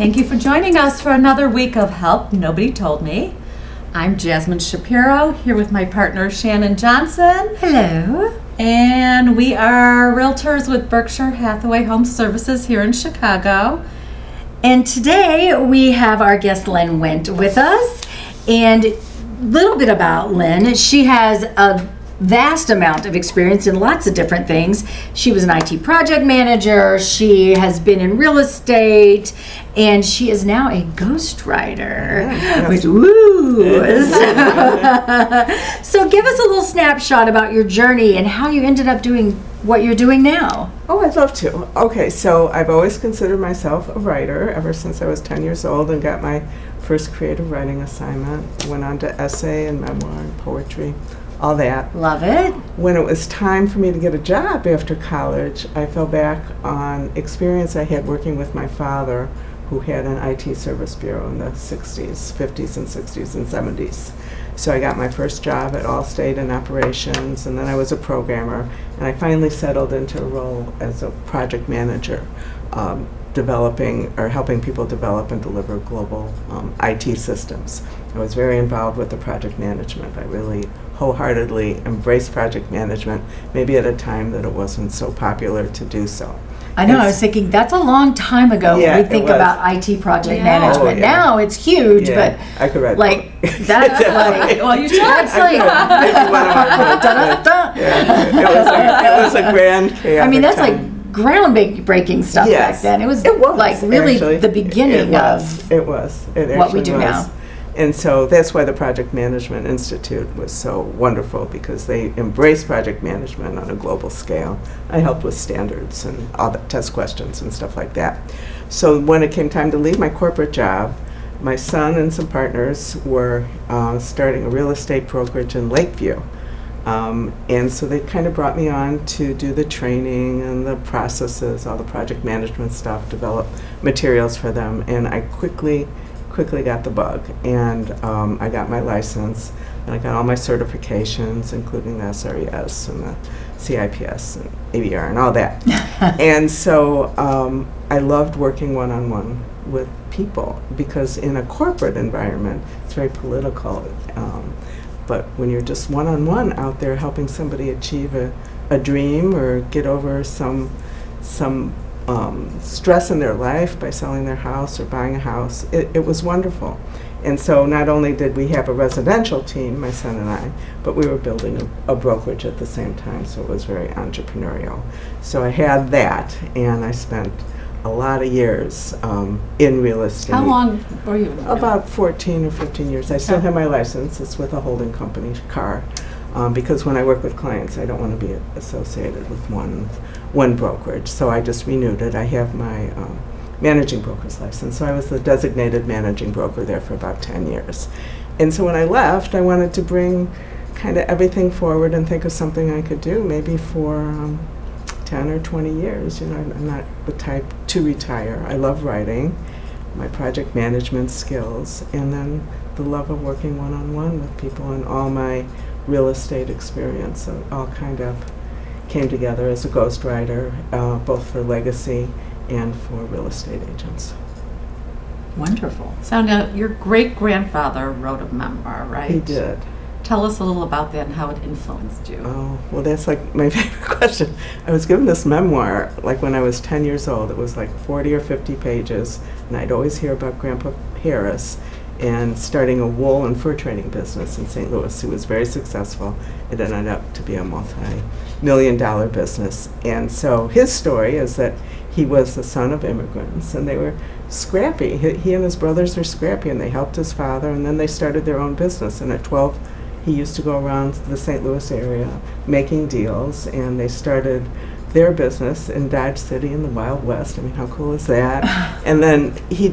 Thank you for joining us for another week of Help Nobody Told Me. I'm Jasmine Shapiro, here with my partner Shannon Johnson. Hello. And we are realtors with Berkshire Hathaway Home Services here in Chicago. And today we have our guest Lynn Wendt with us. And a little bit about Lynn. She has a vast amount of experience in lots of different things. She was an IT project manager. She has been in real estate, and she is now a ghostwriter. Which, woo! So give us a little snapshot about your journey and how you ended up doing what you're doing now. Oh, I'd love to. Okay, so I've always considered myself a writer ever since I was 10 years old and got my first creative writing assignment. Went on to essay and memoir and poetry. All that. Love it. When it was time for me to get a job after college, I fell back on experience I had working with my father, who had an IT service bureau in the 60s, 50s and 60s and 70s. So I got my first job at Allstate in operations, and then I was a programmer, and I finally settled into a role as a project manager, developing or helping people develop and deliver global IT systems. I was very involved with the project management. I really wholeheartedly embraced project management, maybe at a time that it wasn't so popular to do so. I know, I was thinking that's a long time ago when we think about IT project management. Oh, yeah. Now it's huge, but I could write like that's like, Well, you should. that's like, it was a grand chaotic I mean, that's time. like groundbreaking stuff back then. It was like really actually, the beginning of it was. It what we actually do was. now. And so that's why the Project Management Institute was so wonderful, because they embrace project management on a global scale. I helped with standards and all the test questions and stuff like that. So when it came time to leave my corporate job, my son and some partners were starting a real estate brokerage in Lakeview. And so they kind of brought me on to do the training and the processes, all the project management stuff, develop materials for them, and I quickly got the bug, and I got my license, and I got all my certifications, including the SRES and the CIPS and ABR and all that. And so I loved working one-on-one with people, because in a corporate environment, it's very political. But when you're just one-on-one out there helping somebody achieve a dream or get over some stress in their life by selling their house or buying a house, it was wonderful. And so not only did we have a residential team, my son and I, but we were building a brokerage at the same time, so it was very entrepreneurial. So I had that, and I spent a lot of years in real estate. How long were you? About 14 or 15 years. I still have my license. It's with a holding company car, because when I work with clients, I don't want to be associated with one brokerage. So I just renewed it. I have my managing broker's license. So I was the designated managing broker there for about 10 years. And so when I left, I wanted to bring kind of everything forward and think of something I could do maybe for 10 or 20 years. You know, I'm not the type to retire. I love writing, my project management skills, and then the love of working one-on-one with people and all my real estate experience. So it all kind of came together as a ghostwriter, both for Legacy and for real estate agents. Wonderful. So now, your great-grandfather wrote a memoir, right? He did. Tell us a little about that and how it influenced you. Oh, well, that's like my favorite question. I was given this memoir like when I was 10 years old. It was like 40 or 50 pages, and I'd always hear about Grandpa Harris and starting a wool and fur trading business in St. Louis. He was very successful. It ended up to be a multi-million-dollar business. And so his story is that he was the son of immigrants, and they were scrappy. He and his brothers were scrappy, and they helped his father, and then they started their own business. And at 12, he used to go around the St. Louis area making deals, and they started their business in Dodge City in the Wild West. I mean, how cool is that? And then he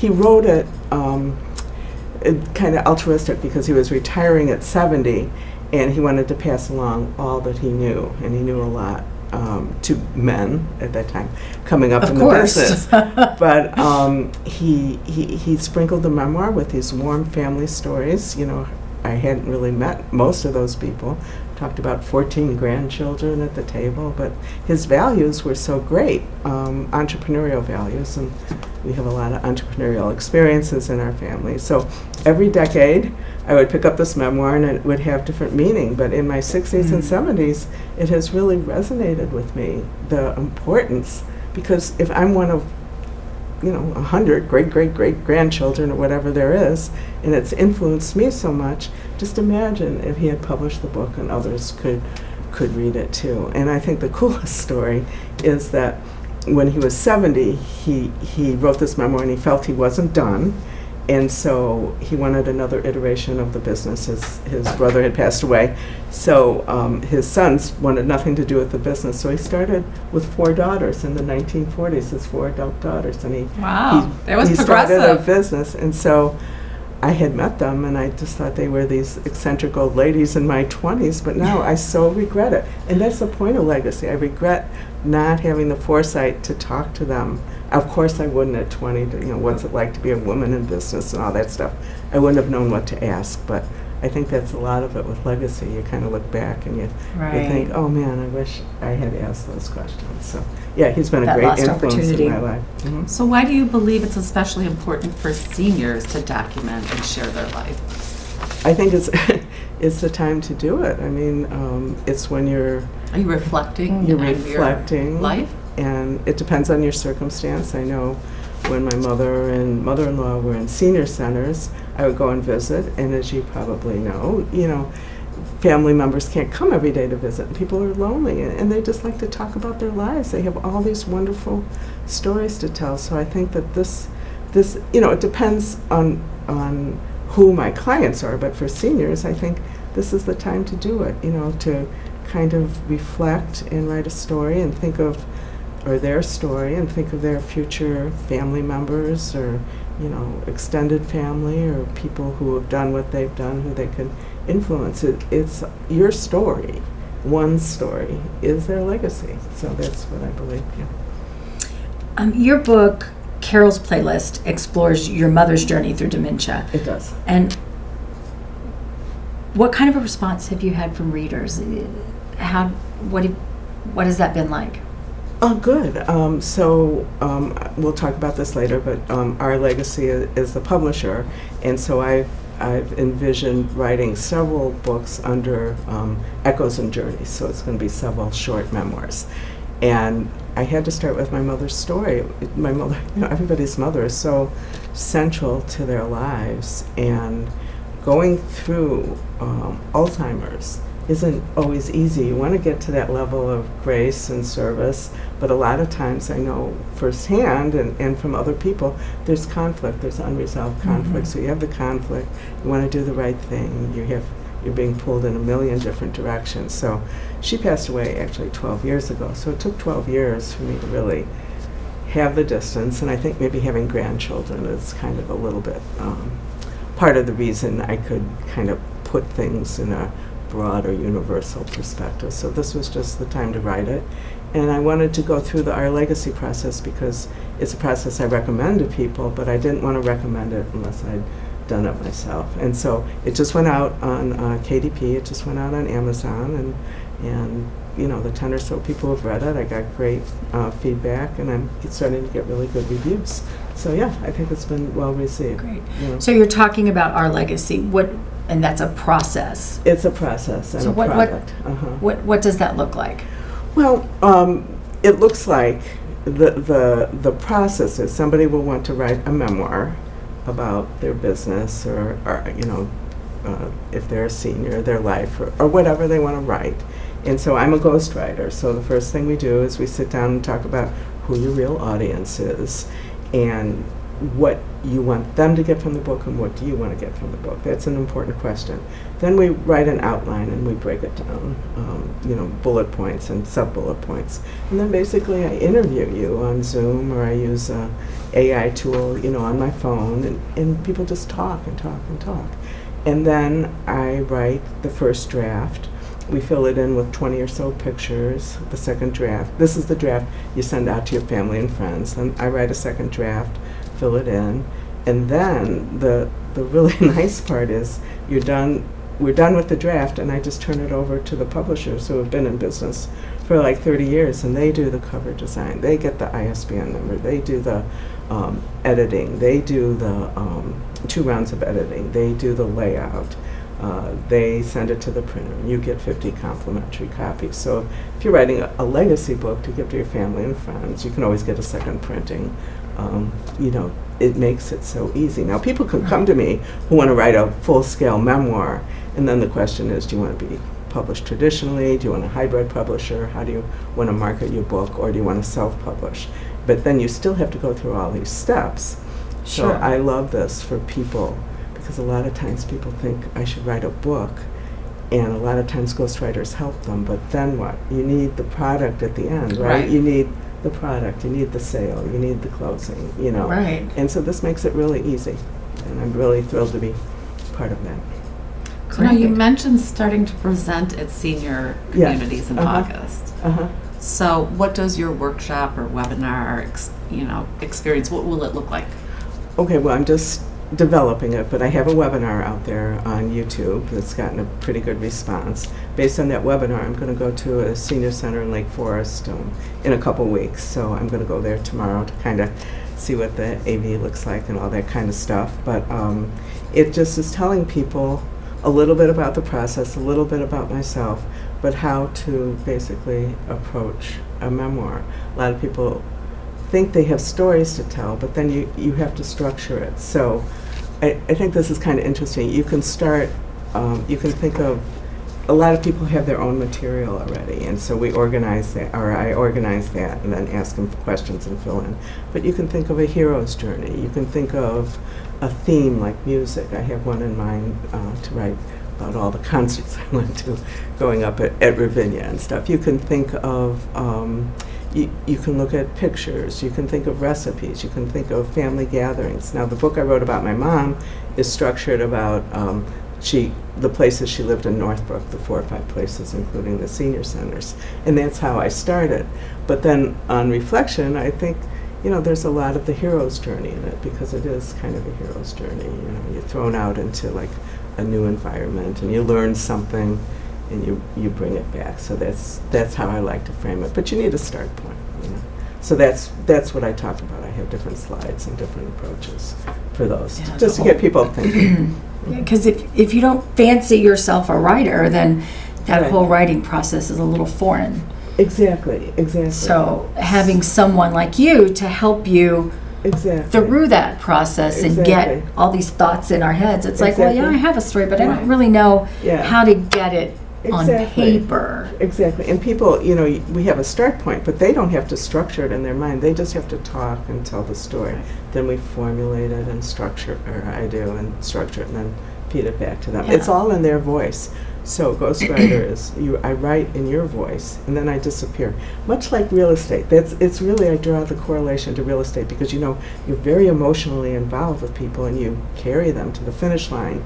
wrote it kind of altruistic, because he was retiring at 70, and he wanted to pass along all that he knew, and he knew a lot to men at that time coming up in the business. But he sprinkled the memoir with these warm family stories, you know, I hadn't really met most of those people. Talked about 14 grandchildren at the table, but his values were so great, entrepreneurial values, and we have a lot of entrepreneurial experiences in our family. So every decade, I would pick up this memoir and it would have different meaning, but in my 60s and 70s, it has really resonated with me, the importance, because if I'm one of 100 great-great-great-grandchildren or whatever there is, and it's influenced me so much, just imagine if he had published the book and others could read it too. And I think the coolest story is that when he was 70, he wrote this memoir and he felt he wasn't done, and so he wanted another iteration of the business. His brother had passed away, so his sons wanted nothing to do with the business, so he started with 4 daughters in the 1940s, his 4 adult daughters, and that was he progressive. started a business. And so I had met them, and I just thought they were these eccentric old ladies in my 20s, but now I so regret it. And that's the point of Legacy. I regret not having the foresight to talk to them. Of course I wouldn't at 20, what's it like to be a woman in business and all that stuff. I wouldn't have known what to ask, but I think that's a lot of it with Legacy. You kind of look back and you think, oh man, I wish I had asked those questions. So yeah, he's been a great influence in my life. Mm-hmm. So why do you believe it's especially important for seniors to document and share their life? I think it's the time to do it. I mean, it's when you're reflecting your life? And it depends on your circumstance. I know when my mother and mother-in-law were in senior centers, I would go and visit, and as you probably know, family members can't come every day to visit, and people are lonely, and they just like to talk about their lives. They have all these wonderful stories to tell. So I think that this it depends on who my clients are, but for seniors, I think this is the time to do it, to kind of reflect and write a story and think of their story and think of their future family members or extended family or people who have done what they've done, who they can influence. It's your story. One story is their legacy. So that's what I believe. Yeah. Your book, Carol's Playlist, explores your mother's journey through dementia. It does. And what kind of a response have you had from readers? What has that been like? Oh, good. We'll talk about this later, but our Legacy is the publisher, and so I've envisioned writing several books under Echoes and Journeys, so it's going to be several short memoirs. And I had to start with my mother's story. My mother, everybody's mother is so central to their lives, and going through Alzheimer's isn't always easy. You want to get to that level of grace and service, but a lot of times I know firsthand and from other people, there's conflict, there's unresolved conflict. So you have the conflict, you want to do the right thing, you're being pulled in a million different directions. So she passed away actually 12 years ago, so it took 12 years for me to really have the distance, and I think maybe having grandchildren is kind of a little bit part of the reason I could kind of put things in a broader universal perspective. So this was just the time to write it. And I wanted to go through our Legacy process because it's a process I recommend to people, but I didn't want to recommend it unless I'd done it myself. And so it just went out on KDP, it just went out on Amazon, and the 10 or so people have read it. I got great feedback, and I'm starting to get really good reviews. So yeah, I think it's been well received. Great. So you're talking about our Legacy. And that's a process. It's a process and a product. What does that look like? Well, it looks like the process is somebody will want to write a memoir about their business or if they're a senior, their life, or whatever they want to write. And so I'm a ghostwriter. So the first thing we do is we sit down and talk about who your real audience is and what you want them to get from the book and what do you want to get from the book. That's an important question. Then we write an outline and we break it down, bullet points and sub-bullet points. And then basically I interview you on Zoom, or I use a AI tool, on my phone, and people just talk and talk and talk. And then I write the first draft. We fill it in with 20 or so pictures. The second draft, this is the draft you send out to your family and friends. Then I write a second draft, fill it in, And then the really nice part is we're done with the draft, and I just turn it over to the publishers who have been in business for like 30 years, and they do the cover design. They get the ISBN number. They do the editing. They do the 2 rounds of editing. They do the layout. They send it to the printer, and you get 50 complimentary copies. So if you're writing a legacy book to give to your family and friends, you can always get a second printing. It makes it so easy. Now, people can come to me who want to write a full-scale memoir, and then the question is, do you want to be published traditionally? Do you want a hybrid publisher? How do you want to market your book, or do you want to self-publish? But then you still have to go through all these steps. Sure. So I love this for people, because a lot of times people think I should write a book, and a lot of times ghostwriters help them, but then what? You need the product at the end, right? You need the product, you need the sale, you need the closing, Right. And so this makes it really easy, and I'm really thrilled to be part of that. So now you mentioned starting to present at senior communities in August. So what does your workshop or webinar, experience, what will it look like? Okay, well, I'm just developing it, but I have a webinar out there on YouTube that's gotten a pretty good response. Based on that webinar, I'm going to go to a senior center in Lake Forest in a couple weeks. So I'm going to go there tomorrow to kind of see what the AV looks like and all that kind of stuff. But it just is telling people a little bit about the process, a little bit about myself, but how to basically approach a memoir. A lot of people think they have stories to tell, but then you have to structure it. So I think this is kind of interesting. You can start, you can think of, a lot of people have their own material already, and so we organize that, or I organize that, and then ask them questions and fill in. But you can think of a hero's journey. You can think of a theme like music. I have one in mind to write about all the concerts I went to growing up at Ravinia and stuff. You can think of, you can look at pictures, you can think of recipes, you can think of family gatherings. Now, the book I wrote about my mom is structured about the places she lived in Northbrook, the 4 or 5 places, including the senior centers. And that's how I started. But then on reflection, I think, there's a lot of the hero's journey in it, because it is kind of a hero's journey. You're thrown out into like a new environment, and you learn something, and you bring it back. So that's how I like to frame it. But you need a start point. So that's what I talked about. I have different slides and different approaches for those, just to get people thinking. Because if you don't fancy yourself a writer, then that whole writing process is a little foreign. Exactly. So having someone like you to help you through that process and get all these thoughts in our heads, it's like, well, I have a story, but I don't really know how to get it on paper. Exactly. And people, we have a start point, but they don't have to structure it in their mind. They just have to talk and tell the story. Then we formulate it and structure, or I do, and structure it and then feed it back to them. It's all in their voice. So Ghostwriter is, I write in your voice, and then I disappear. Much like real estate. It's really, I draw the correlation to real estate, because you're very emotionally involved with people, and you carry them to the finish line.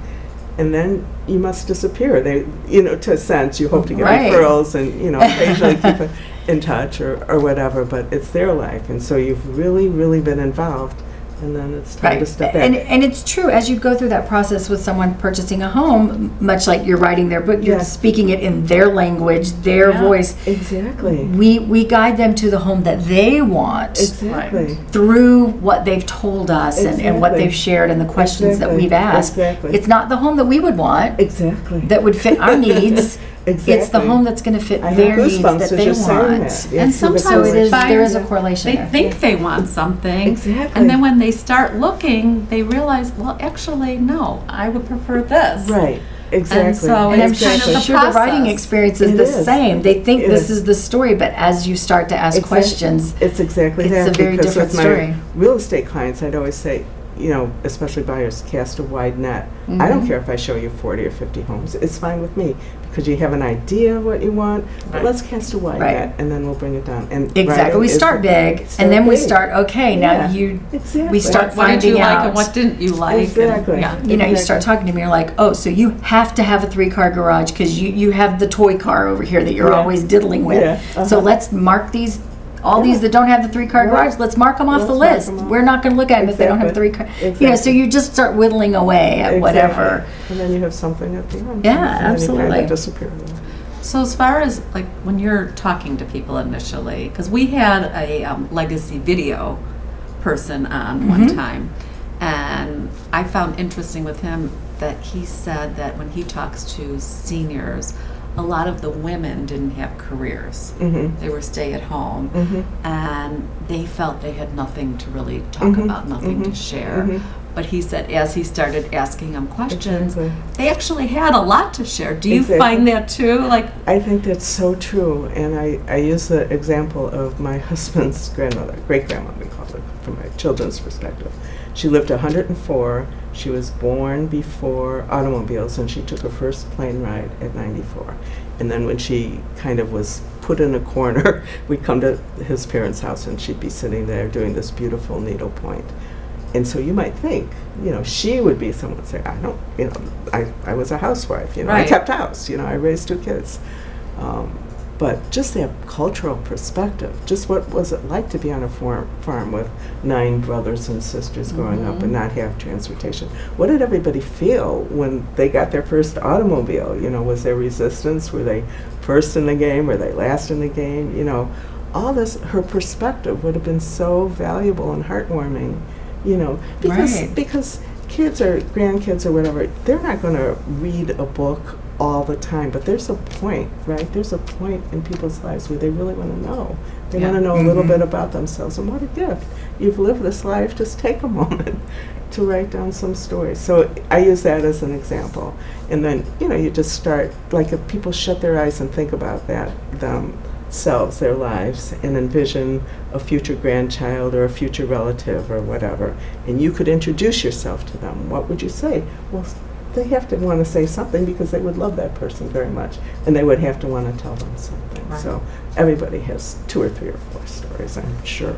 And then you must disappear. They, to a sense, you hope to get referrals and, occasionally keep in touch or whatever, but it's their life. And so you've really, really been involved, and then it's time to step back. And it's true, as you go through that process with someone purchasing a home, much like you're writing their book, you're speaking it in their language, their voice. Exactly. We guide them to the home that they want. Exactly. Through what they've told us and what they've shared and the questions that we've asked. Exactly. It's not the home that we would want. Exactly. That would fit our needs. It's the home that's going to fit their needs that they want. And sometimes there is a correlation they think they want something. Exactly. And then when they start looking, they realize, well, actually, no, I would prefer this. Right. Exactly. And so it's kind of the writing experience is the same. They think this is the story, but as you start to ask questions, it's exactly that. It's a very different story. My real estate clients, I'd always say, especially buyers, cast a wide net. I don't care if I show you 40 or 50 homes. It's fine with me, because you have an idea of what you want, but let's cast a wide net, and then we'll bring it down. And we start big, and then we start, now we start finding out. What did you like and what didn't you like? Exactly. And, you start talking to me, you're like, oh, so you have to have a 3-car garage because you have the toy car over here that you're always diddling with. So let's mark these all these that don't have the 3-car garage, let's mark them off the list. We're not going to look at them if they don't have 3 cars. You know, so you just start whittling away at whatever. And then you have something at the end. Yeah, and absolutely. Then you kind of disappear. So as far as like when you're talking to people initially, because we had a legacy video person on one time, and I found interesting with him that he said that when he talks to seniors, a lot of the women didn't have careers. They were stay at home, and they felt they had nothing to really talk about, nothing to share. But he said as he started asking them questions, they actually had a lot to share. Do you find that too? Like, I think that's so true. And I use the example of my husband's grandmother, great-grandmother, we call it, from my children's perspective. She lived 104. She was born before automobiles, and she took her first plane ride at 94. And then when she kind of was put in a corner, we'd come to his parents' house, and she'd be sitting there doing this beautiful needlepoint. And so you might think, you know, she would be someone say, I don't, you know, I was a housewife, you know, I kept house, you know, I raised 2 kids. But just that cultural perspective, just what was it like to be on a farm with 9 brothers and sisters growing up and not have transportation? What did everybody feel when they got their first automobile? You know, was there resistance? Were they first in the game? Were they last in the game? You know, all this, her perspective would have been so valuable and heartwarming, you know, because kids or grandkids or whatever, they're not going to read a book all the time, but there's a point, right? There's a point in people's lives where they really want to know. They want to know a little bit about themselves, and what a gift. You've lived this life, just take a moment to write down some stories. So I use that as an example. And then, you know, you just start, like if people shut their eyes and think about that, themselves, their lives, and envision a future grandchild or a future relative or whatever, and you could introduce yourself to them, what would you say? Well, they have to want to say something because they would love that person very much, and they would have to want to tell them something. Right. So everybody has 2 or 3 or 4 stories, I'm sure.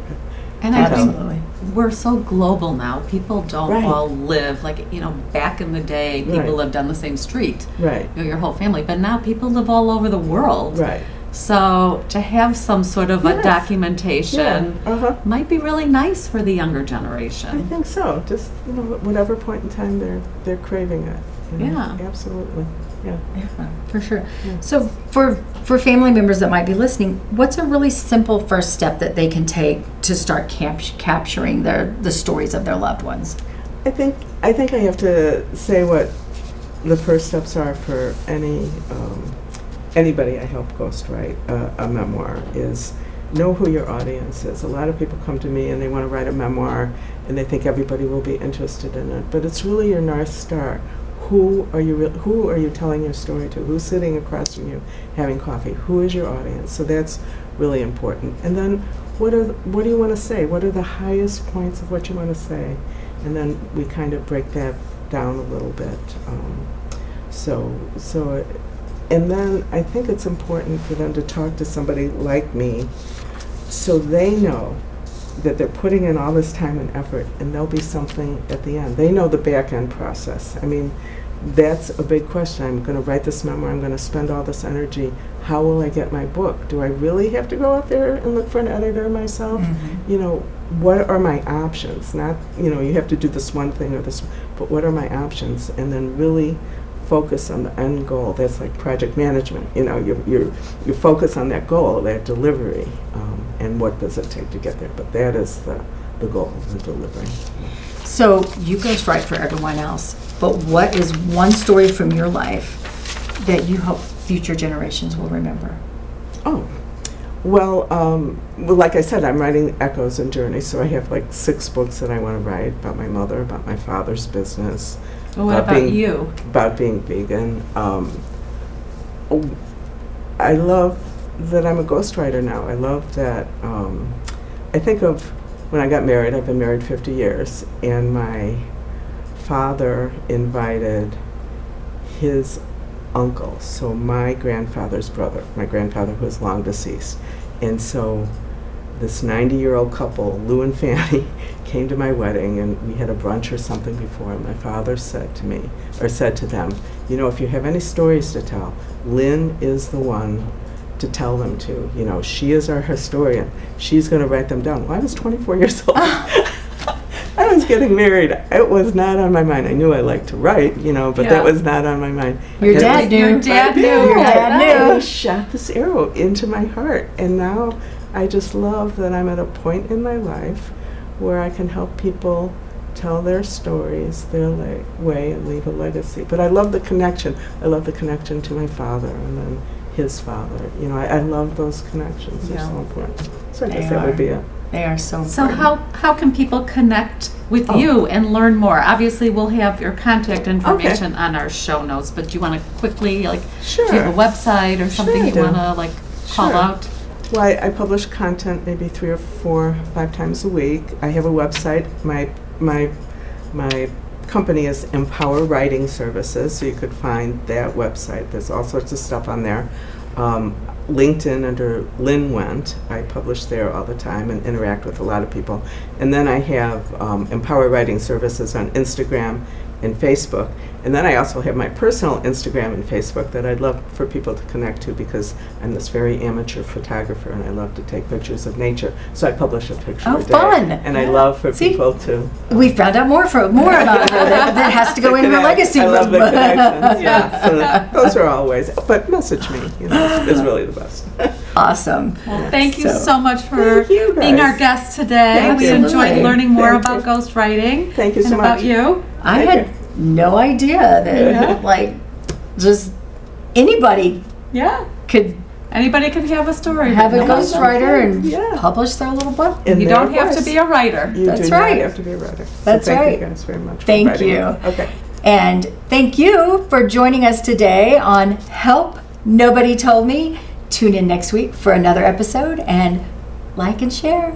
And I think we're so global now. People don't all live, like, you know, back in the day, people lived on the same street. Right. You know, your whole family. But now people live all over the world. Right. So to have some sort of a documentation might be really nice for the younger generation. I think so. Just, you know, whatever point in time they're craving it. You know? Yeah. Absolutely. Yeah, for sure. Yeah. So for family members that might be listening, what's a really simple first step that they can take to start capturing the stories of their loved ones? I think I have to say what the first steps are for anybody I help ghostwrite a memoir is know who your audience is. A lot of people come to me and they want to write a memoir and they think everybody will be interested in it, but it's really your North Star. Who are you telling your story to? Who's sitting across from you having coffee? Who is your audience? So that's really important. And then what do you want to say? What are the highest points of what you want to say? And then we kind of break that down a little bit. And then I think it's important for them to talk to somebody like me so they know that they're putting in all this time and effort, and there'll be something at the end. They know the back end process. I mean, that's a big question. I'm going to write this memoir. I'm going to spend all this energy. How will I get my book? Do I really have to go out there and look for an editor myself? You know, what are my options? Not, you know, you have to do this one thing or this, but what are my options? And then really focus on the end goal. That's like project management. You know, you focus on that goal, that delivery, and what does it take to get there. But that is the goal, the delivery. So you ghostwrite for everyone else, but what is one story from your life that you hope future generations will remember? Oh, well, like I said, I'm writing Echoes and Journeys, so I have like 6 books that I want to write about my mother, about my father's business. Well, what about you? About being vegan. I love that I'm a ghostwriter now. I love that. I think of when I got married. I've been married 50 years, and my father invited his uncle, so my grandfather's brother, my grandfather who is long deceased. And so this 90-year-old couple, Lou and Fanny, came to my wedding, and we had a brunch or something before, and my father said to me, or said to them, you know, if you have any stories to tell, Lynn is the one to tell them to. You know, she is our historian. She's going to write them down. Well, I was 24 years old. I was getting married. It was not on my mind. I knew I liked to write, you know, but that was not on my mind. Your dad knew. Your dad knew. Your dad And knew. he shot this arrow into my heart. And now I just love that I'm at a point in my life where I can help people tell their stories their way and leave a legacy. But I love the connection. I love the connection to my father and then his father. You know, I love those connections. They're so important. So I guess that would be it. They are so important. So how can people connect with you and learn more? Obviously, we'll have your contact information on our show notes, but do you want to quickly, like, do you have a website or something you want to, like, call out? Well, I publish content maybe 3 or 4, 5 times a week. I have a website. My company is Empower Writing Services, so you could find that website. There's all sorts of stuff on there. LinkedIn under Lynn Wendt. I publish there all the time and interact with a lot of people. And then I have Empower Writing Services on Instagram and Facebook. And then I also have my personal Instagram and Facebook that I'd love for people to connect to because I'm this very amateur photographer and I love to take pictures of nature. So I publish a picture a day. Fun. And I love for people to... We found out more about her that has to go in her legacy. I love the connections. Yeah. So those are all ways. But message me, you know, is really the best. Awesome. Well, thank you so much for you, being guys. our guest today. We Absolutely. enjoyed learning more Thank about you. ghostwriting. Thank you so and much. about you. I Thank had no idea that, like, just anybody could Anybody can have a story. have a but ghostwriter and Yeah. publish their little book. In You their don't have to voice. be a writer. You That's do not right. have to be a writer. So That's thank right. you guys very much for Thank inviting you. me. Okay. And thank you for joining us today on Help Nobody Told Me. Tune in next week for another episode and like and share.